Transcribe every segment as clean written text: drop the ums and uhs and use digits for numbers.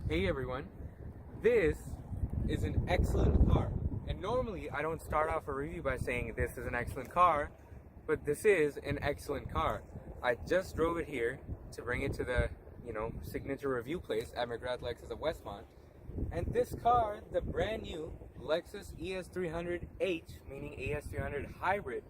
Hey everyone, this is an excellent car. And normally I don't start off a review by saying this is an excellent car, but this is an excellent car. I just drove it here to bring it to the, signature review place at McGrath Lexus of Westmont. And this car, the brand new Lexus ES300H, meaning ES300 Hybrid,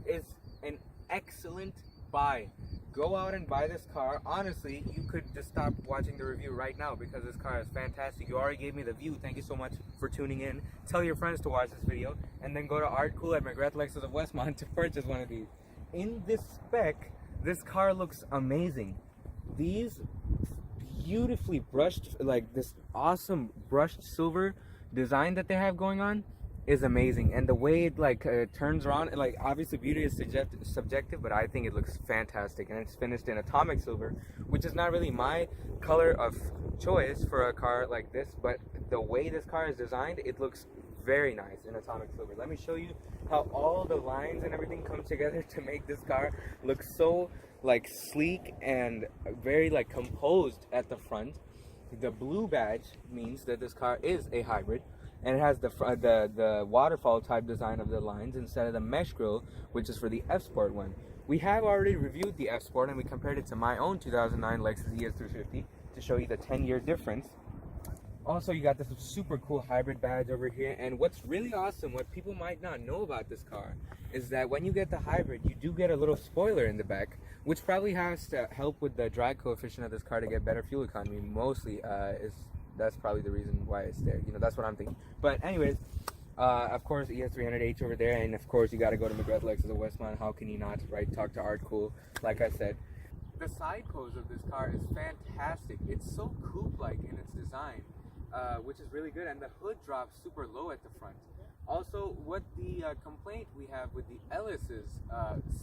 is an excellent buy. Go out and buy this car. Honestly, you could just stop watching the review right now because this car is fantastic. You already gave me the view. Thank you so much for tuning in. Tell your friends to watch this video and then go to Art Cool at McGrath Lexus of Westmont to purchase one of these. In this spec, this car looks amazing. These beautifully brushed, like this awesome brushed silver design that they have going on is amazing, and the way it turns around, and obviously beauty is subjective, but I think it looks fantastic. And it's finished in atomic silver, which is not really my color of choice for a car like this, but the way this car is designed, it looks very nice in atomic silver. Let me show you how all the lines and everything come together to make this car look so sleek and very composed at the front. The blue badge means that this car is a hybrid, and it has the waterfall type design of the lines instead of the mesh grille, which is for the F Sport one. We have already reviewed the F Sport and we compared it to my own 2009 Lexus ES300 to show you the 10-year difference. Also, you got this super cool hybrid badge over here, and what's really awesome, what people might not know about this car, is that when you get the hybrid, you do get a little spoiler in the back, which probably has to help with the drag coefficient of this car to get better fuel economy. Mostly, that's probably the reason why it's there. That's what I'm thinking. But anyways, of course, ES300H over there, and of course, you got to go to McGrath Lexus of Westmont. How can you not, right? Talk to Art Cool, like I said. The side pose of this car is fantastic. It's so coupe-like in its design. Which is really good, and the hood drops super low at the front. Also, what the complaint we have with the Ellis's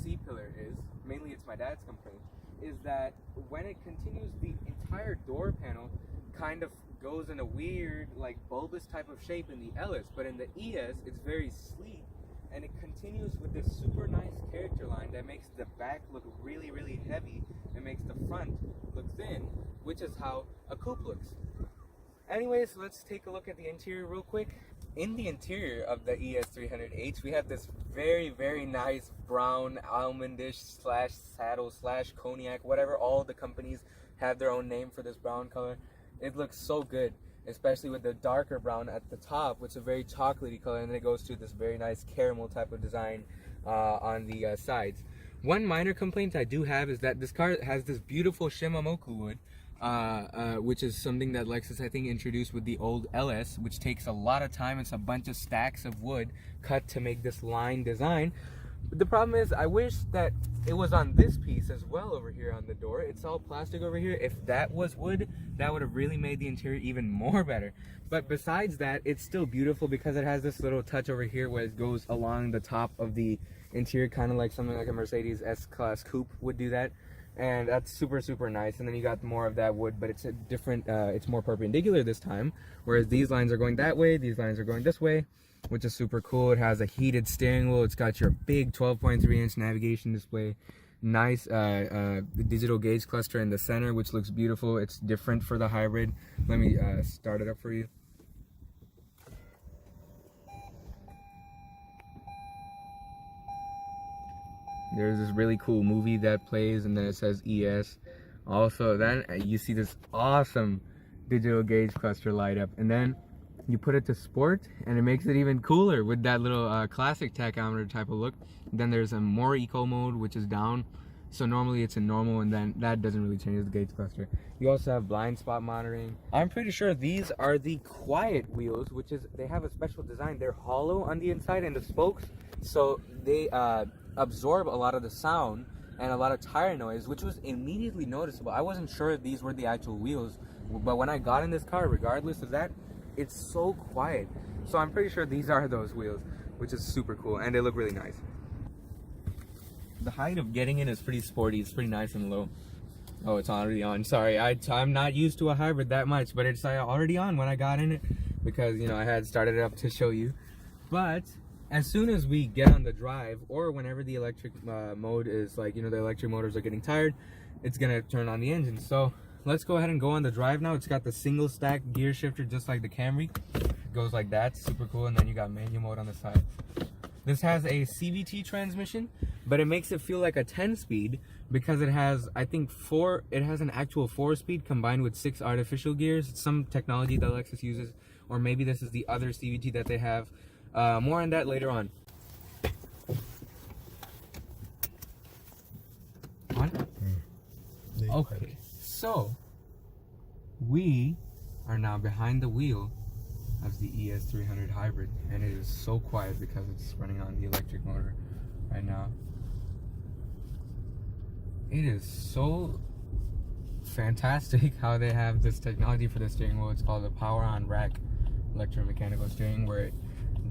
C-pillar is, mainly it's my dad's complaint, is that when it continues, the entire door panel kind of goes in a weird, bulbous type of shape in the Ellis, but in the ES, it's very sleek, and it continues with this super nice character line that makes the back look really, really heavy and makes the front look thin, which is how a coupe looks. Anyways, let's take a look at the interior real quick. In the interior of the ES300H, we have this very, very nice brown almondish slash saddle slash cognac, whatever. All the companies have their own name for this brown color. It looks so good, especially with the darker brown at the top, which is a very chocolatey color, and then it goes to this very nice caramel type of design on the sides. One minor complaint I do have is that this car has this beautiful Shimamoku wood, which is something that Lexus I think introduced with the old LS, which takes a lot of time. It's a bunch of stacks of wood cut to make this line design. But the problem is, I wish that it was on this piece as well over here on the door. It's all plastic over here. If that was wood, that would have really made the interior even more better. But besides that, it's still beautiful because it has this little touch over here where it goes along the top of the interior, kind of like something like a Mercedes S-Class coupe would do that. And that's super, super nice. And then you got more of that wood, but it's a different, it's more perpendicular this time. Whereas these lines are going that way, these lines are going this way, which is super cool. It has a heated steering wheel. It's got your big 12.3-inch navigation display. Nice digital gauge cluster in the center, which looks beautiful. It's different for the hybrid. Let me start it up for you. There's this really cool movie that plays, and then it says ES. Also, then you see this awesome digital gauge cluster light up, and then you put it to sport, and it makes it even cooler with that little classic tachometer type of look. Then there's a more eco mode, which is down. So normally it's in normal, and then that doesn't really change the gauge cluster. You also have blind spot monitoring. I'm pretty sure these are the quiet wheels, which is, they have a special design. They're hollow on the inside and the spokes, so they absorb a lot of the sound and a lot of tire noise, which was immediately noticeable. I wasn't sure if these were the actual wheels, but when I got in this car, regardless of that, it's so quiet. So I'm pretty sure these are those wheels, which is super cool, and they look really nice. The height of getting in is pretty sporty. It's pretty nice and low. Oh, it's already on. Sorry, I'm not used to a hybrid that much, but it's already on when I got in it because, I had started it up to show you. But as soon as we get on the drive, or whenever the electric mode is the electric motors are getting tired, it's gonna turn on the engine. So let's go ahead and go on the drive now. It's got the single stack gear shifter just like the Camry. It goes like that, super cool. And then you got manual mode on the side. This has a CVT transmission, but it makes it feel like a 10-speed because it has, I think, it has an actual 4-speed combined with 6 artificial gears. It's some technology that Lexus uses, or maybe this is the other CVT that they have. More on that later on. Okay, so we are now behind the wheel of the ES300 hybrid, and it is so quiet because it's running on the electric motor right now. It is so fantastic how they have this technology for the steering wheel. It's called the power on rack electromechanical steering, where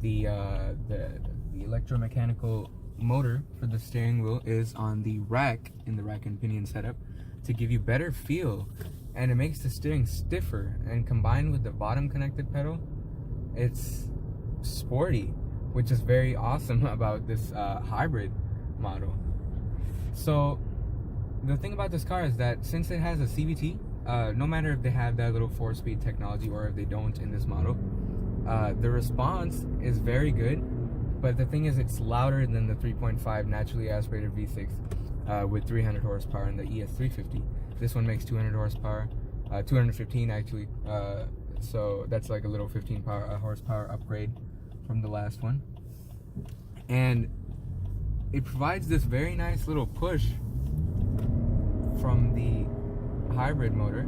the electromechanical motor for the steering wheel is on the rack, in the rack and pinion setup, to give you better feel, and it makes the steering stiffer, and combined with the bottom connected pedal, it's sporty, which is very awesome about this hybrid model. So the thing about this car is that since it has a CVT, no matter if they have that little 4-speed technology or if they don't in this model, the response is very good. But the thing is, it's louder than the 3.5 naturally aspirated V6 with 300 horsepower in the ES350. This one makes 200 horsepower, 215 actually. So that's like a little 15 horsepower upgrade from the last one. And it provides this very nice little push from the hybrid motor.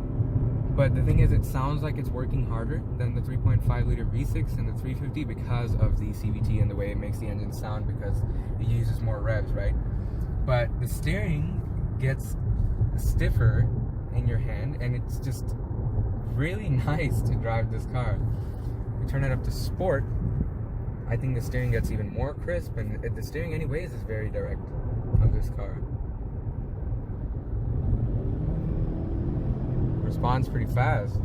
But the thing is, it sounds like it's working harder than the 3.5 liter V6 and the 350 because of the CVT and the way it makes the engine sound, because it uses more revs, right? But the steering gets stiffer in your hand, and it's just really nice to drive this car. You turn it up to sport, I think the steering gets even more crisp, and the steering anyways is very direct of this car. Responds pretty fast.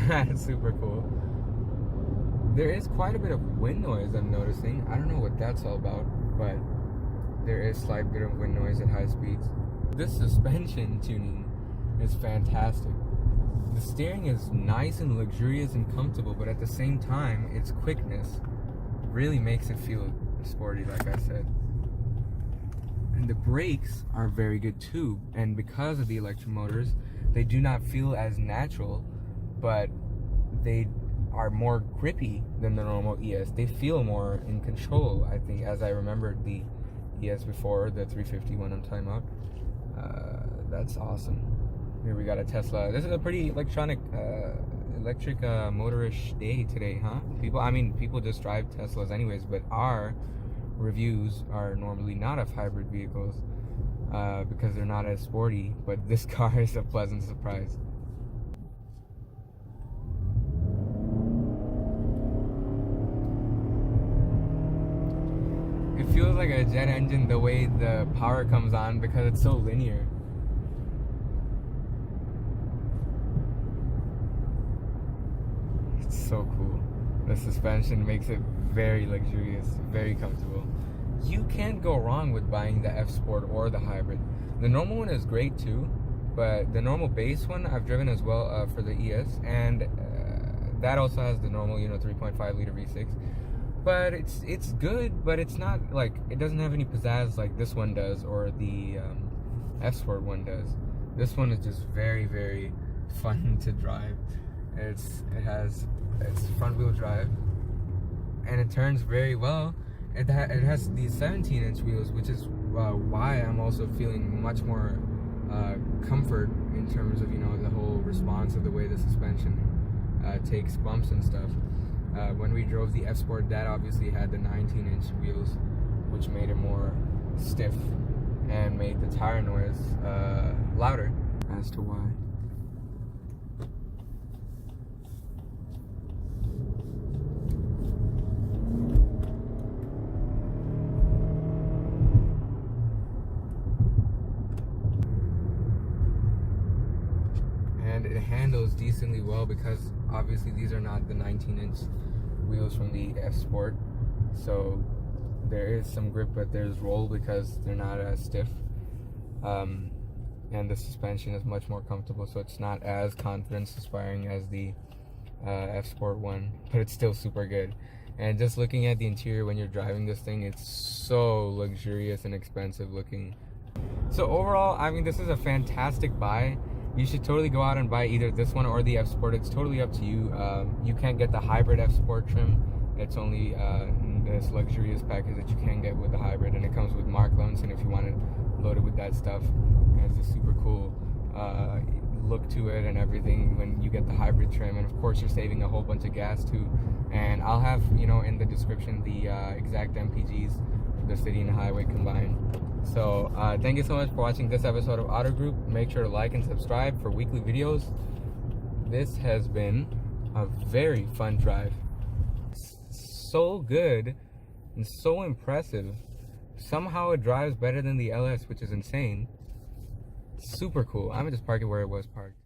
It's super cool. There is quite a bit of wind noise I'm noticing. I don't know what that's all about, but there is slight bit of wind noise at high speeds. This suspension tuning is fantastic. The steering is nice and luxurious and comfortable, but at the same time, its quickness really makes it feel sporty, like I said. And the brakes are very good too, and because of the electric motors, they do not feel as natural, but they are more grippy than the normal ES. They feel more in control, I think, as I remembered the ES before, the 350 one I'm talking about. That's awesome. Here we got a Tesla. This is a pretty electric motorish day today, huh? People just drive Teslas anyways, but our reviews are normally not of hybrid vehicles. Because they're not as sporty, but this car is a pleasant surprise. It feels like a jet engine the way the power comes on because it's so linear. It's so cool. The suspension makes it very luxurious, very comfortable. You can't go wrong with buying the F Sport or the hybrid. The normal one is great too, but the normal base one I've driven as well for the ES, and that also has the normal, 3.5 liter V6. But it's good, but it's not like, it doesn't have any pizzazz like this one does or the F Sport one does. This one is just very, very fun to drive. It's front wheel drive, and it turns very well. It has these 17-inch wheels, which is why I'm also feeling much more comfort in terms of the whole response of the way the suspension takes bumps and stuff. When we drove the F Sport, that obviously had the 19-inch wheels, which made it more stiff and made the tire noise louder. As to why. It handles decently well because obviously these are not the 19-inch wheels from the F Sport, so there is some grip, but there's roll because they're not as stiff. and the suspension is much more comfortable, so it's not as confidence inspiring as the F Sport one, but it's still super good. And just looking at the interior when you're driving this thing, it's so luxurious and expensive looking. So overall, I mean, this is a fantastic buy. You should totally go out and buy either this one or the F Sport. It's totally up to you. You can't get the hybrid F Sport trim. It's only this luxurious package that you can get with the hybrid, and it comes with Mark Levinson if you want it loaded with that stuff. It has a super cool look to it and everything when you get the hybrid trim, and of course you're saving a whole bunch of gas too. And I'll have, you know, in the description the exact MPGs, the city and highway combined. So thank you so much for watching this episode of Auto Group. Make sure to like and subscribe for weekly videos. This has been a very fun drive. So good and so impressive. Somehow it drives better than the LS, which is insane. Super cool. I'm gonna just park it where it was parked.